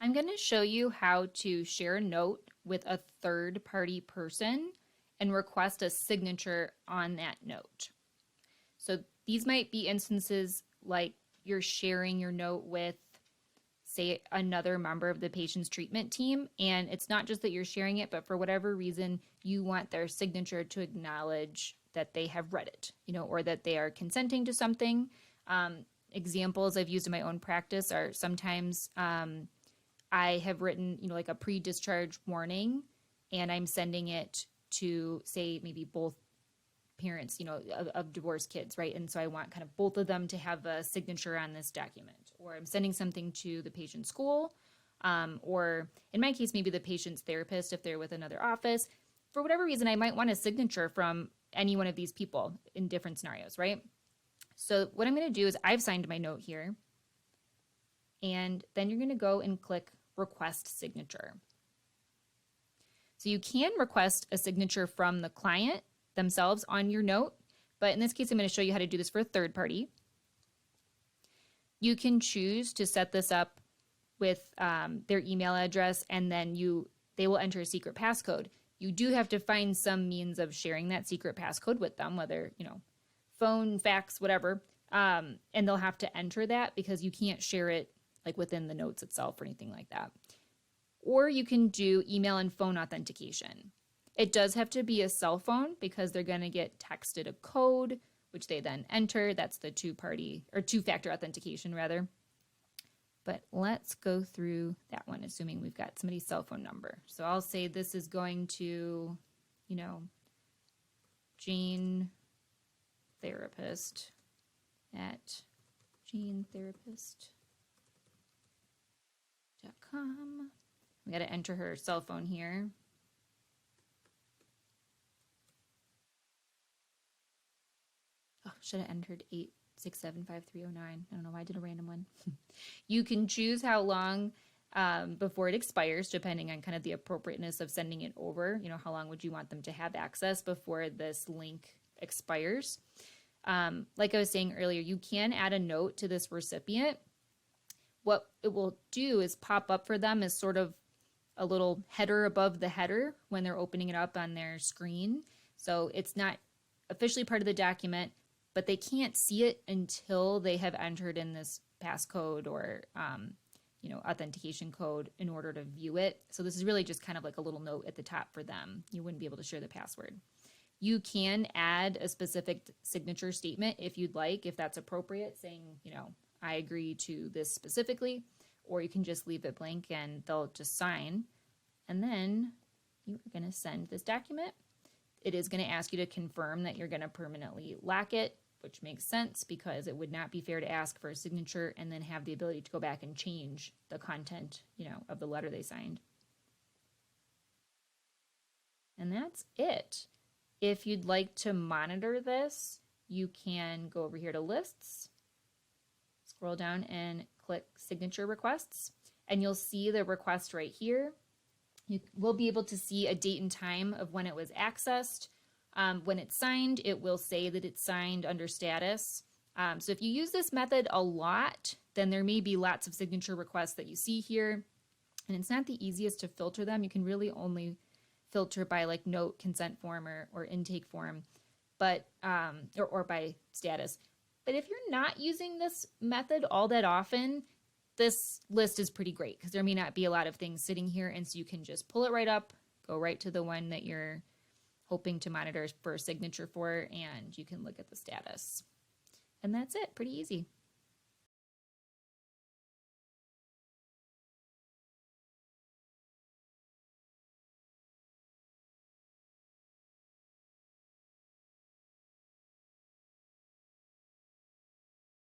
I'm going to show you how to share a note with a third-party person and request a signature on that note. So these might be instances like you're sharing your note with, say, another member of the patient's treatment team, and it's not just that you're sharing it, but for whatever reason, you want their signature to acknowledge that they have read it, or that they are consenting to something. Examples I've used in my own practice are sometimes I have written, like a pre-discharge warning, and I'm sending it to, say, maybe both parents, of divorced kids, right? And so I want kind of both of them to have a signature on this document. Or I'm sending something to the patient's school, or in my case, maybe the patient's therapist if they're with another office. For whatever reason, I might want a signature from any one of these people in different scenarios, right? So what I'm going to do is I've signed my note here, and then you're going to go and click Request Signature. So you can request a signature from the client themselves on your note, but in this case, I'm going to show you how to do this for a third party. You can choose to set this up with their email address, and then they will enter a secret passcode. You do have to find some means of sharing that secret passcode with them, whether, phone, fax, whatever, and they'll have to enter that because you can't share it like within the notes itself or anything like that. Or you can do email and phone authentication. It does have to be a cell phone because they're going to get texted a code, which they then enter. That's the two-factor authentication, rather. But let's go through that one, assuming we've got somebody's cell phone number. So I'll say this is going to, Jane Therapist at janetherapist.com. We got to enter her cell phone here. Oh, should have entered 8675309. I don't know why I did a random one. You can choose how long before it expires, depending on kind of the appropriateness of sending it over. How long would you want them to have access before this link expires? Like I was saying earlier, you can add a note to this recipient. What it will do is pop up for them as sort of a little header above the header when they're opening it up on their screen. So it's not officially part of the document, but they can't see it until they have entered in this passcode or, authentication code in order to view it. So this is really just kind of like a little note at the top for them. You wouldn't be able to share the password. You can add a specific signature statement if you'd like, if that's appropriate, saying, I agree to this specifically, or you can just leave it blank and they'll just sign. And then you are going to send this document. It is going to ask you to confirm that you're going to permanently lock it, which makes sense because it would not be fair to ask for a signature and then have the ability to go back and change the content, of the letter they signed. And that's it. If you'd like to monitor this, you can go over here to Lists, scroll down and click Signature Requests, and you'll see the request right here. You will be able to see a date and time of when it was accessed. When it's signed, it will say that it's signed under status. So if you use this method a lot, then there may be lots of signature requests that you see here. And it's not the easiest to filter them. You can really only filter by like note, consent form, or intake form, but or by status. But if you're not using this method all that often, this list is pretty great because there may not be a lot of things sitting here, and so you can just pull it right up, go right to the one that you're hoping to monitor for a signature for, and you can look at the status. And that's it, pretty easy.